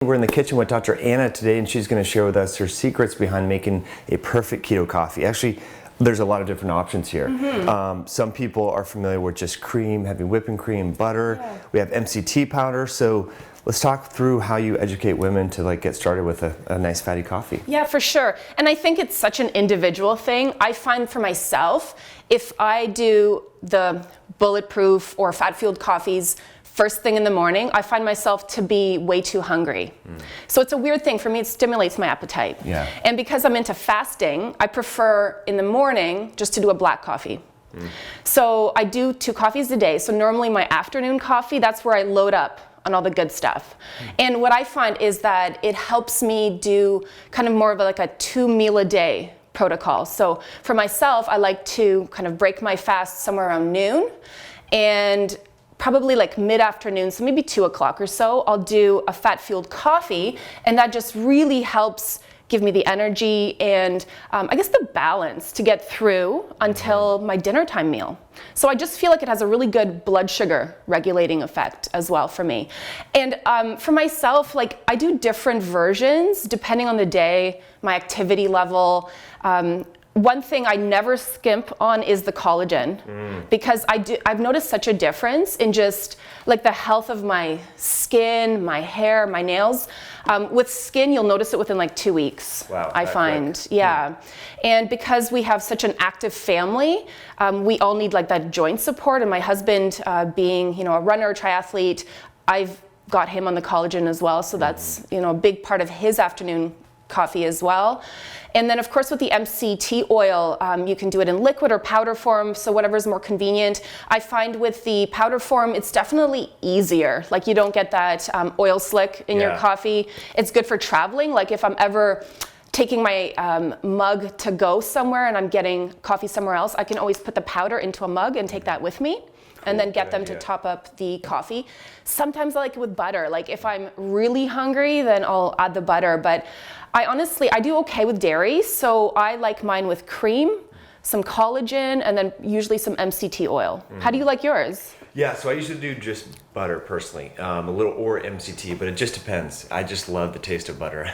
We're in the kitchen with Dr. Anna today, and she's going to share with us her secrets behind making a perfect keto coffee. Actually, there's a lot of different options here. Some people are familiar with just cream, having whipping cream, butter. Yeah. We have MCT powder. So let's talk through how you educate women to get started with a nice fatty coffee. Yeah, for sure. And I think it's such an individual thing. I find for myself, if I do the bulletproof or fat-fueled coffees first thing in the morning, I find myself to be way too hungry. So it's a weird thing for me. It stimulates my appetite. Yeah. And because I'm into fasting, I prefer in the morning just to do a black coffee. So I do 2 coffees a day. So normally my afternoon coffee, that's where I load up on all the good stuff. And what I find is that it helps me do kind of more of a 2 meal a day protocol. So for myself, I like to kind of break my fast somewhere around noon, and probably mid-afternoon, so maybe 2 o'clock or so, I'll do a fat-fueled coffee, and that just really helps give me the energy and I guess the balance to get through until my dinner time meal. So I just feel like it has a really good blood sugar regulating effect as well for me. And for myself, I do different versions depending on the day, my activity level. One thing I never skimp on is the collagen, because I've noticed such a difference in just the health of my skin, my hair, my nails. With skin, you'll notice it within 2 weeks. Wow, I find, yeah. And because we have such an active family, we all need that joint support. And my husband, being a runner, triathlete, I've got him on the collagen as well. So that's a big part of his afternoon coffee as well. And then of course with the MCT oil, you can do it in liquid or powder form, so whatever's more convenient. I find with the powder form, it's definitely easier. You don't get that oil slick in your coffee. It's good for traveling. If I'm ever taking my mug to go somewhere and I'm getting coffee somewhere else, I can always put the powder into a mug and take that with me. And then get them to top up the coffee. Sometimes I like it with butter. If I'm really hungry, then I'll add the butter. But I do okay with dairy, so I like mine with cream, some collagen, and then usually some MCT oil. How do you like yours? Yeah, so I usually do just butter personally, a little or MCT, but it just depends. I just love the taste of butter.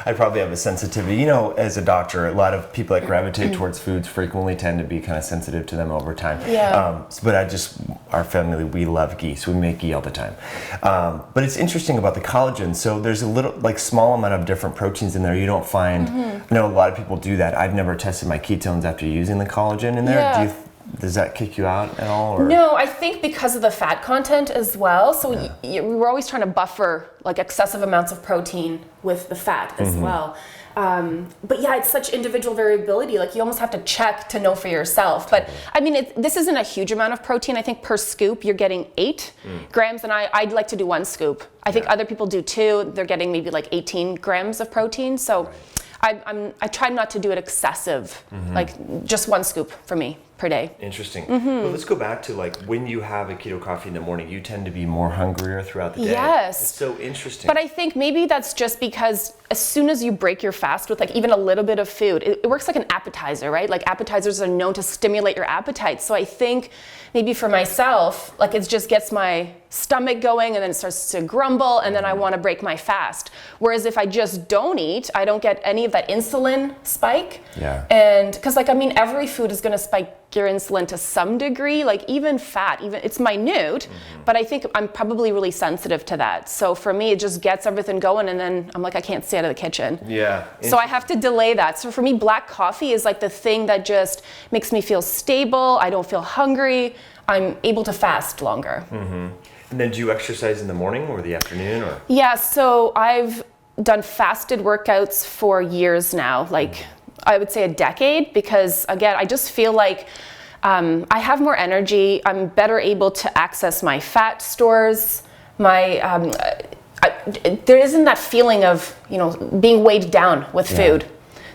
I probably have a sensitivity. As a doctor, a lot of people that gravitate towards foods frequently tend to be kind of sensitive to them over time. Yeah. But our family, we love ghee, so we make ghee all the time. But it's interesting about the collagen. So there's a little, small amount of different proteins in there. You don't find, I know a lot of people do that. I've never tested my ketones after using the collagen in there. Yeah. Does that kick you out at all? Or? No, I think because of the fat content as well. So we were always trying to buffer excessive amounts of protein with the fat as well. But yeah, it's such individual variability. You almost have to check to know for yourself. But I mean, this isn't a huge amount of protein. I think per scoop you're getting 8 grams, and I'd like to do 1 scoop. I think other people do 2. They're getting maybe 18 grams of protein. So I try not to do it excessive. Just 1 scoop for me per day. Interesting. Well, let's go back to when you have a keto coffee in the morning, you tend to be more hungrier throughout the day. Yes. It's so interesting. But I think maybe that's just because as soon as you break your fast with even a little bit of food, it works like an appetizer, right? Appetizers are known to stimulate your appetite. So I think maybe for myself, it just gets my stomach going and then it starts to grumble and then I want to break my fast. Whereas if I just don't eat, I don't get any of that insulin spike. Yeah. And because every food is going to spike your insulin to some degree, even fat, even it's minute, but I think I'm probably really sensitive to that. So for me, it just gets everything going and then I'm I can't stay out of the kitchen. Yeah. So I have to delay that. So for me, black coffee is the thing that just makes me feel stable. I don't feel hungry. I'm able to fast longer. And then do you exercise in the morning or the afternoon? Or? Yeah, so I've done fasted workouts for years now, I would say a decade, because again, I just feel I have more energy. I'm better able to access my fat stores. There isn't that feeling of being weighed down with food.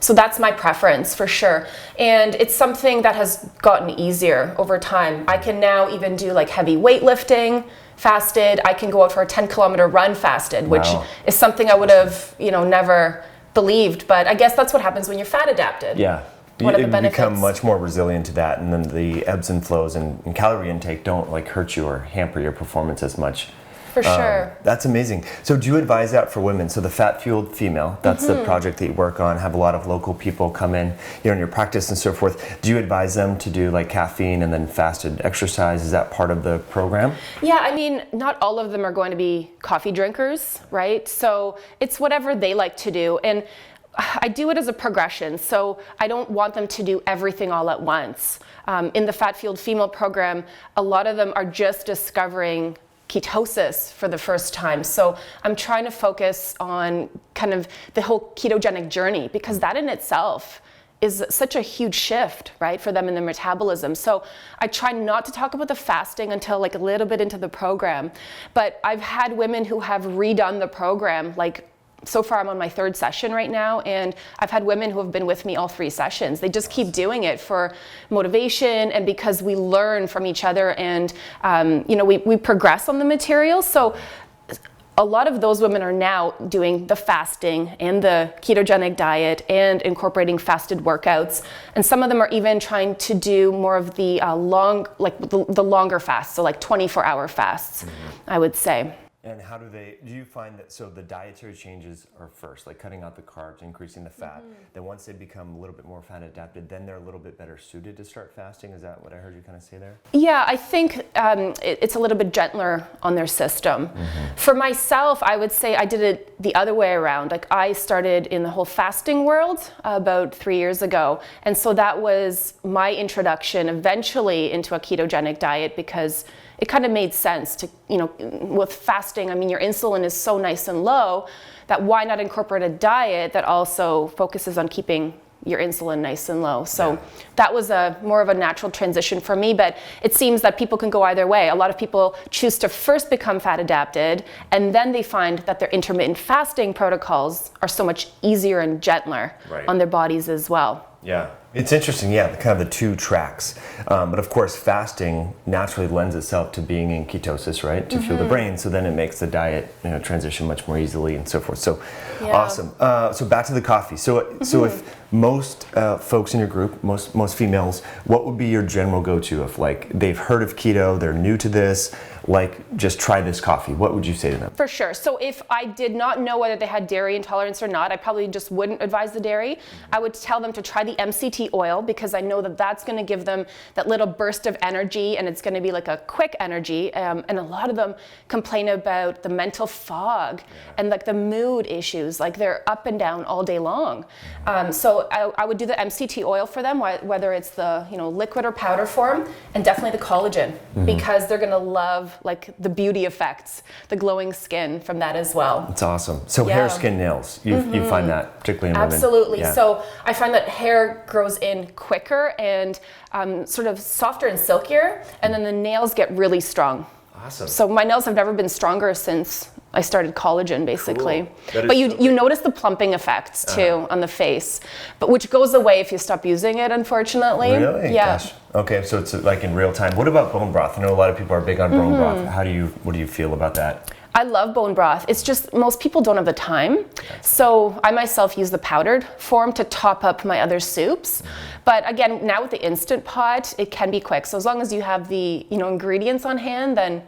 So that's my preference for sure. And it's something that has gotten easier over time. I can now even do heavy weightlifting fasted. I can go out for a 10-kilometer run fasted, which is something I would have never believed. But I guess that's what happens when you're fat adapted. Yeah. You become much more resilient to that, and then the ebbs and flows and calorie intake don't hurt you or hamper your performance as much. For sure. That's amazing. So do you advise that for women? So the fat-fueled female, that's the project that you work on, have a lot of local people come in, in your practice and so forth. Do you advise them to do like caffeine and then fasted exercise? Is that part of the program? Yeah, I mean, not all of them are going to be coffee drinkers, right? So it's whatever they like to do. And I do it as a progression, so I don't want them to do everything all at once. In the fat-fueled female program, a lot of them are just discovering ketosis for the first time. So I'm trying to focus on kind of the whole ketogenic journey, because that in itself is such a huge shift, right, for them in their metabolism. So I try not to talk about the fasting until like a little bit into the program. But I've had women who have redone the program, like so far I'm on my 3rd session right now, and I've had women who have been with me all 3 sessions. They just keep doing it for motivation and because we learn from each other, and we progress on the material. So a lot of those women are now doing the fasting and the ketogenic diet and incorporating fasted workouts. And some of them are even trying to do more of the the longer fasts, so like 24-hour fasts, I would say. And how do you find that, so the dietary changes are first, like cutting out the carbs, increasing the fat, then once they become a little bit more fat adapted, then they're a little bit better suited to start fasting? Is that what I heard you kind of say there? Yeah, I think it's a little bit gentler on their system. For myself, I would say I did it the other way around. Like I started in the whole fasting world about 3 years ago. And so that was my introduction eventually into a ketogenic diet, because it kind of made sense to, with fasting, I mean, your insulin is so nice and low that why not incorporate a diet that also focuses on keeping your insulin nice and low. So that was more of a natural transition for me, but it seems that people can go either way. A lot of people choose to first become fat adapted, and then they find that their intermittent fasting protocols are so much easier and gentler on their bodies as well. Yeah, it's interesting, kind of the 2 tracks. But of course, fasting naturally lends itself to being in ketosis, right? To fuel the brain, so then it makes the diet transition much more easily and so forth. So awesome. So back to the coffee. So if most folks in your group, most females, what would be your general go-to if like they've heard of keto, they're new to this, like just try this coffee? What would you say to them? For sure. So if I did not know whether they had dairy intolerance or not, I probably just wouldn't advise the dairy. I would tell them to try the MCT oil, because I know that that's going to give them that little burst of energy, and it's going to be like a quick energy. And a lot of them complain about the mental fog and like the mood issues, like they're up and down all day long. So I would do the MCT oil for them, whether it's the liquid or powder form, and definitely the collagen, because they're going to love like the beauty effects, the glowing skin from that as well. It's awesome. So hair, skin, nails, you find that particularly in women? Absolutely. So I find that hair grows in quicker and sort of softer and silkier, and then the nails get really strong. Awesome. So my nails have never been stronger since I started collagen, basically. Cool. But you notice the plumping effects too on the face, but which goes away if you stop using it, unfortunately. Really? Yeah. Gosh. Okay, so it's like in real time. What about bone broth? I know a lot of people are big on bone broth. What do you feel about that? I love bone broth. It's just most people don't have the time. So I myself use the powdered form to top up my other soups. But again, now with the Instant Pot, it can be quick. So as long as you have the ingredients on hand, then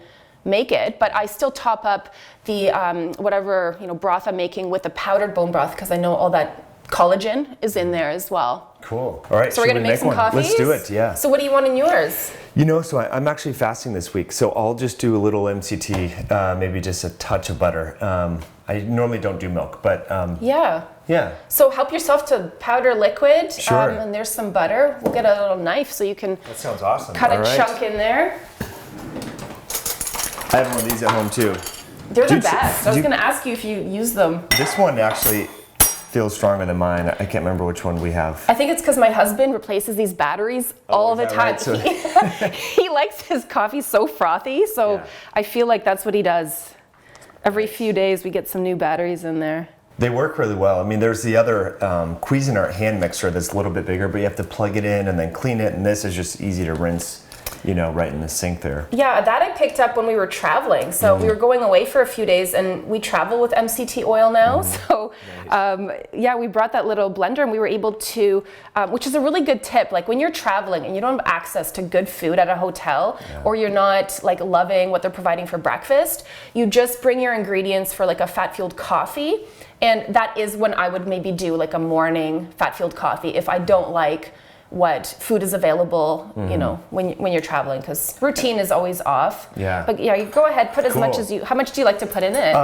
make it. But I still top up the whatever broth I'm making with the powdered bone broth, because I know all that collagen is in there as well. Cool. All right. So we're gonna make some coffees? Let's do it. Yeah. So what do you want in yours? So I'm actually fasting this week, so I'll just do a little MCT, maybe just a touch of butter. I normally don't do milk, but yeah. So help yourself to powder liquid. Sure. And there's some butter. We'll get a little knife so you can. That sounds awesome. Cut a chunk in there. I have one of these at home too. They're the best. I was going to ask you if you use them. This one actually feels stronger than mine. I can't remember which one we have. I think it's because my husband replaces these batteries all the time. Right? So he likes his coffee so frothy, so I feel like that's what he does. Every few days we get some new batteries in there. They work really well. I mean, there's the other Cuisinart hand mixer that's a little bit bigger, but you have to plug it in and then clean it, and this is just easy to rinse right in the sink there. Yeah, that I picked up when we were traveling. So we were going away for a few days, and we travel with MCT oil now. So we brought that little blender, and we were able to, which is a really good tip. Like when you're traveling and you don't have access to good food at a hotel, or you're not like loving what they're providing for breakfast, you just bring your ingredients for like a fat-fueled coffee. And that is when I would maybe do like a morning fat-fueled coffee if I don't like what food is available, when you're traveling, because routine is always off. Yeah. But you go ahead, put as much as you. How much do you like to put in it?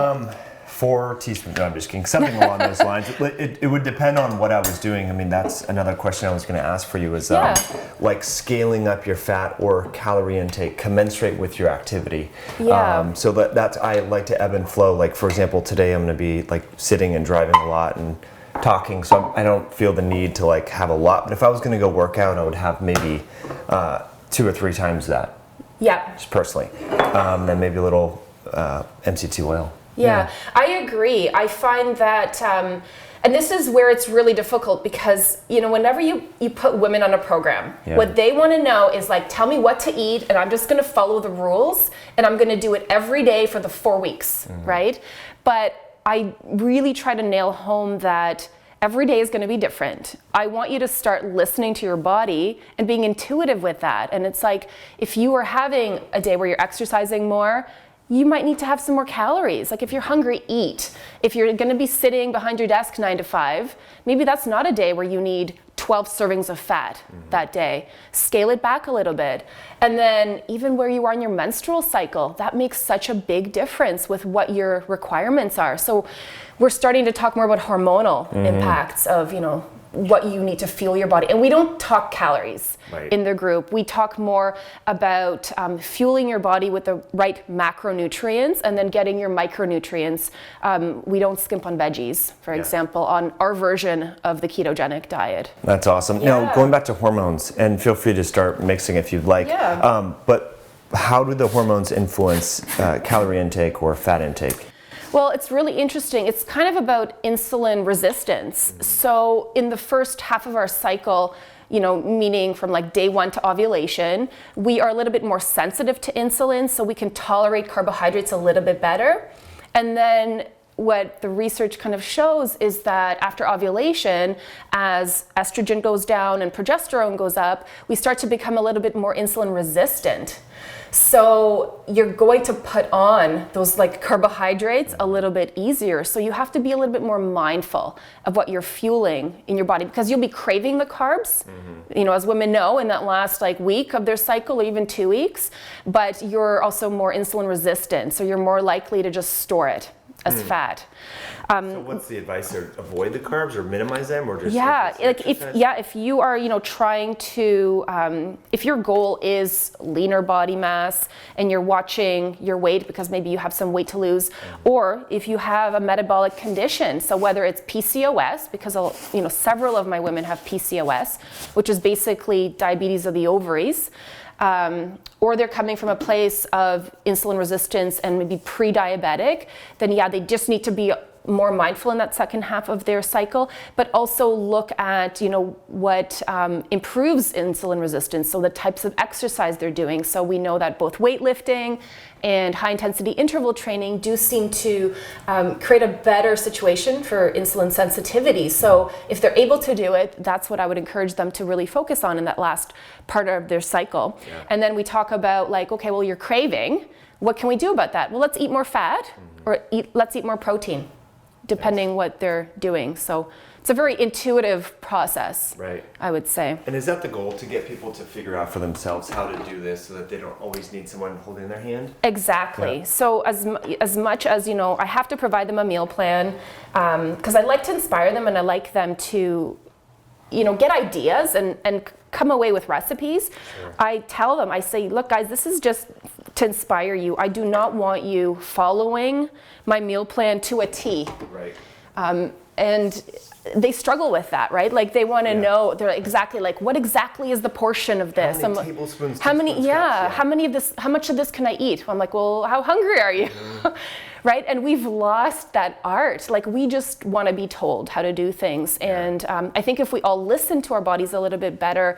4 teaspoons. No, I'm just kidding. Something along those lines. It would depend on what I was doing. I mean, that's another question I was going to ask for you is like scaling up your fat or calorie intake commensurate with your activity. Yeah. So that's I like to ebb and flow. Like for example, today I'm going to be like sitting and driving a lot and talking, so I don't feel the need to like have a lot. But if I was going to go work out, I would have maybe 2 or 3 times that. Yeah. Just personally, then maybe a little MCT oil. Yeah, I agree. I find that, and this is where it's really difficult because, whenever you put women on a program, what they want to know is like, tell me what to eat and I'm just going to follow the rules and I'm going to do it every day for the 4 weeks, right? But I really try to nail home that every day is going to be different. I want you to start listening to your body and being intuitive with that. And it's like, if you are having a day where you're exercising more, you might need to have some more calories. Like if you're hungry, eat. If you're going to be sitting behind your desk 9 to 5, maybe that's not a day where you need 12 servings of fat that day. Scale it back a little bit. And then even where you are in your menstrual cycle, that makes such a big difference with what your requirements are. So we're starting to talk more about hormonal impacts of, what you need to fuel your body. And we don't talk calories in the group. We talk more about fueling your body with the right macronutrients and then getting your micronutrients. We don't skimp on veggies, for example, on our version of the ketogenic diet. That's awesome. Now, going back to hormones, and feel free to start mixing if you'd like, but how do the hormones influence calorie intake or fat intake? Well, it's really interesting. It's kind of about insulin resistance. So in the first half of our cycle, meaning from like day 1 to ovulation, we are a little bit more sensitive to insulin, so we can tolerate carbohydrates a little bit better. And then what the research kind of shows is that after ovulation, as estrogen goes down and progesterone goes up, we start to become a little bit more insulin resistant. So you're going to put on those like carbohydrates a little bit easier. So you have to be a little bit more mindful of what you're fueling in your body, because you'll be craving the carbs, as women know, in that last like week of their cycle or even 2 weeks, but you're also more insulin resistant. So you're more likely to just store it as fat. So what's the advice there? Avoid the carbs or minimize them, or just if you are trying to if your goal is leaner body mass and you're watching your weight because maybe you have some weight to lose, or if you have a metabolic condition, so whether it's PCOS, because several of my women have PCOS, which is basically diabetes of the ovaries, or they're coming from a place of insulin resistance and maybe pre-diabetic, then they just need to be more mindful in that second half of their cycle, but also look at what improves insulin resistance, so the types of exercise they're doing. So we know that both weightlifting and high intensity interval training do seem to create a better situation for insulin sensitivity. So if they're able to do it, that's what I would encourage them to really focus on in that last part of their cycle. And then we talk about like, okay, well, you're craving. What can we do about that? Well, let's eat more fat, or let's eat more protein, depending what they're doing. So it's a very intuitive process, I would say. And is that the goal, to get people to figure out for themselves how to do this so that they don't always need someone holding their hand? Exactly. So as much as, I have to provide them a meal plan, because I like to inspire them and I like them to, get ideas and come away with recipes. I tell them, I say, look guys, this is just to inspire you. I do not want you following my meal plan to a T. And they struggle with that, right? Like they want to know, they're exactly like, what exactly is the portion of this? How many tablespoons? How much of this can I eat? I'm like, well, how hungry are you? Right? And we've lost that art. Like we just want to be told how to do things. And I think if we all listen to our bodies a little bit better,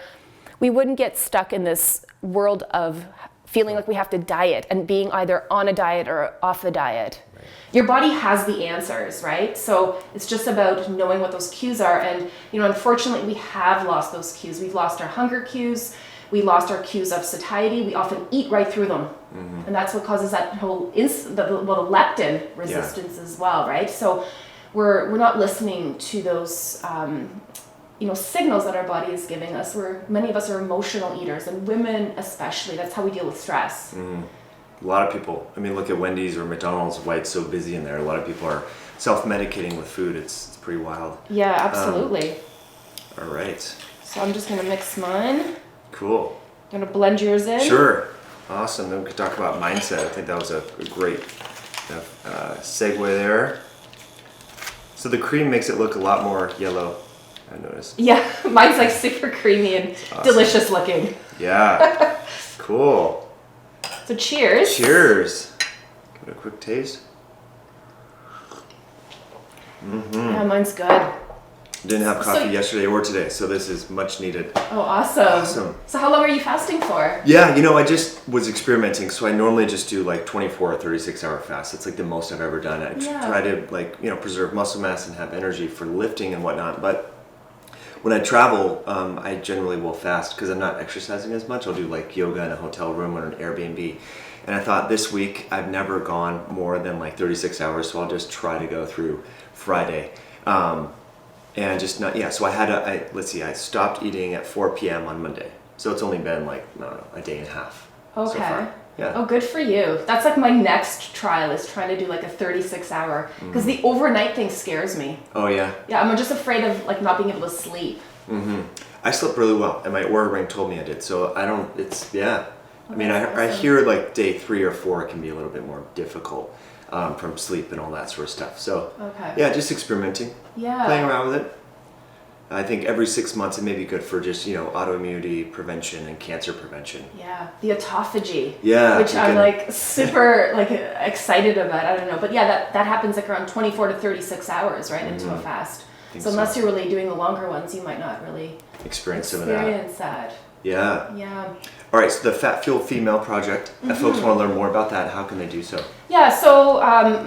we wouldn't get stuck in this world of feeling like we have to diet and being either on a diet or off the diet. Right. Your body has the answers, right? So it's just about knowing what those cues are. And, unfortunately, we have lost those cues. We've lost our hunger cues. We lost our cues of satiety. We often eat right through them. Mm-hmm. And that's what causes that whole the leptin resistance as well, right? So we're not listening to those signals that our body is giving us. Many of us are emotional eaters, and women especially. That's how we deal with stress. Mm. A lot of people. I mean, look at Wendy's or McDonald's. Why it's so busy in there. A lot of people are self-medicating with food. It's pretty wild. Yeah, absolutely. All right. So I'm just gonna mix mine. Cool. You want to blend yours in? Sure. Awesome. Then we could talk about mindset. I think that was a great segue there. So the cream makes it look a lot more yellow, I noticed. Yeah, mine's like super creamy and awesome. Delicious looking. Yeah. Cool. So cheers. Cheers. Give it a quick taste. Mm-hmm. Yeah, mine's good. Didn't have coffee yesterday or today, so this is much needed. Oh, awesome. So how long are you fasting for? Yeah, I just was experimenting. So I normally just do like 24 or 36 hour fast. It's like the most I've ever done. I try to preserve muscle mass and have energy for lifting and whatnot. But when I travel, I generally will fast because I'm not exercising as much. I'll do like yoga in a hotel room or an Airbnb. And I thought this week I've never gone more than like 36 hours, so I'll just try to go through Friday. And just not, so I stopped eating at 4 p.m. on Monday. So it's only been like, I don't know, a day and a half. Okay. So far. Yeah. Oh, good for you. That's like my next trial is trying to do like a 36 hour, because the overnight thing scares me. Oh yeah? Yeah, I'm just afraid of like not being able to sleep. Mm-hmm. I slept really well, and my Oura ring told me I did. So I don't, I mean, I hear like day 3 or 4 can be a little bit more difficult. From sleep and all that sort of stuff. So just experimenting, playing around with it. I think every 6 months it may be good for just autoimmunity prevention and cancer prevention. Yeah, the autophagy. Yeah, which I'm like super excited about. I don't know, but that happens like around 24 to 36 hours right into a fast. So unless you're really doing the longer ones, you might not really experience some of that. Yeah. Yeah. All right, so the Fat Fuel Female Project, if folks want to learn more about that, how can they do so? Yeah, so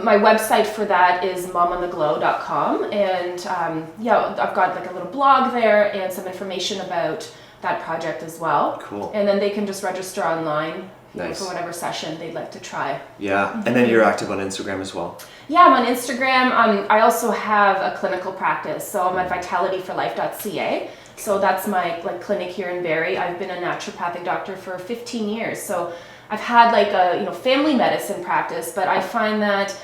my website for that is momontheglow.com, and I've got like a little blog there and some information about that project as well. Cool. And then they can just register online nice. For whatever session they'd like to try. Yeah, and then you're active on Instagram as well? Yeah, I'm on Instagram. I also have a clinical practice, so I'm at vitalityforlife.ca. So that's my clinic here in Barrie. I've been a naturopathic doctor for 15 years. So I've had like a family medicine practice, but I find that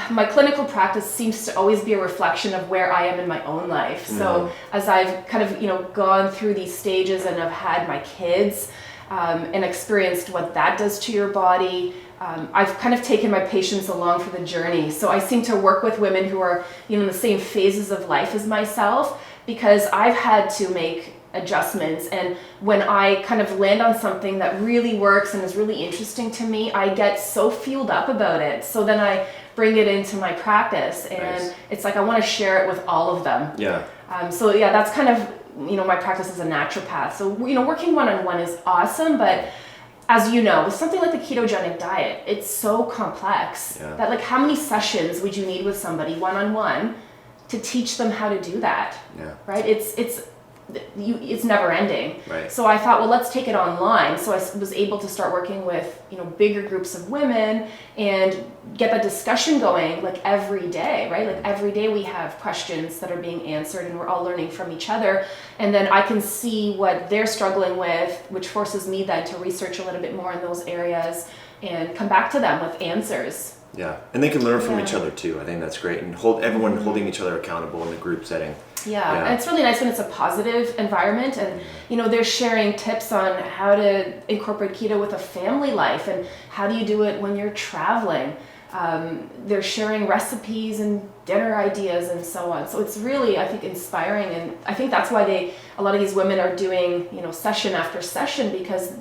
my clinical practice seems to always be a reflection of where I am in my own life. So as I've kind of gone through these stages and I've had my kids and experienced what that does to your body, I've kind of taken my patients along for the journey. So I seem to work with women who are in the same phases of life as myself, because I've had to make adjustments, and when I kind of land on something that really works and is really interesting to me, I get so fueled up about it. So then I bring it into my practice, and it's like I want to share it with all of them. Yeah. That's kind of my practice as a naturopath. So working one-on-one is awesome, but as you know, with something like the ketogenic diet, it's so complex that like how many sessions would you need with somebody one-on-one to teach them how to do that? Yeah. Right? It's never ending. Right. So I thought, well, let's take it online. So I was able to start working with bigger groups of women and get that discussion going like every day, right? Like every day we have questions that are being answered and we're all learning from each other. And then I can see what they're struggling with, which forces me then to research a little bit more in those areas and come back to them with answers. Yeah, and they can learn from each other too. I think that's great, and everyone holding each other accountable in the group setting. Yeah, and it's really nice when it's a positive environment, and they're sharing tips on how to incorporate keto with a family life, and how do you do it when you're traveling. They're sharing recipes and dinner ideas and so on. So it's really, I think, inspiring, and I think that's why a lot of these women are doing session after session, because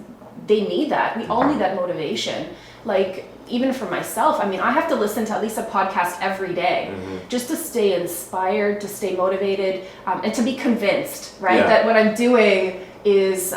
they need that. We all need that motivation. Like even for myself, I mean, I have to listen to at least a podcast every day just to stay inspired, to stay motivated, and to be convinced, right, that what I'm doing is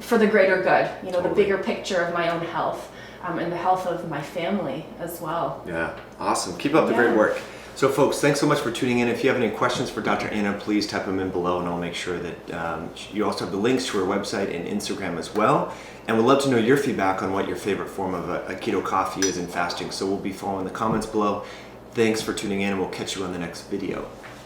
for the greater good, you know, the bigger picture of my own health and the health of my family as well. Yeah, awesome. Keep up the great work. So folks, thanks so much for tuning in. If you have any questions for Dr. Anna, please type them in below and I'll make sure that you also have the links to her website and Instagram as well. And we'd love to know your feedback on what your favorite form of a keto coffee is in fasting. So we'll be following the comments below. Thanks for tuning in and we'll catch you on the next video.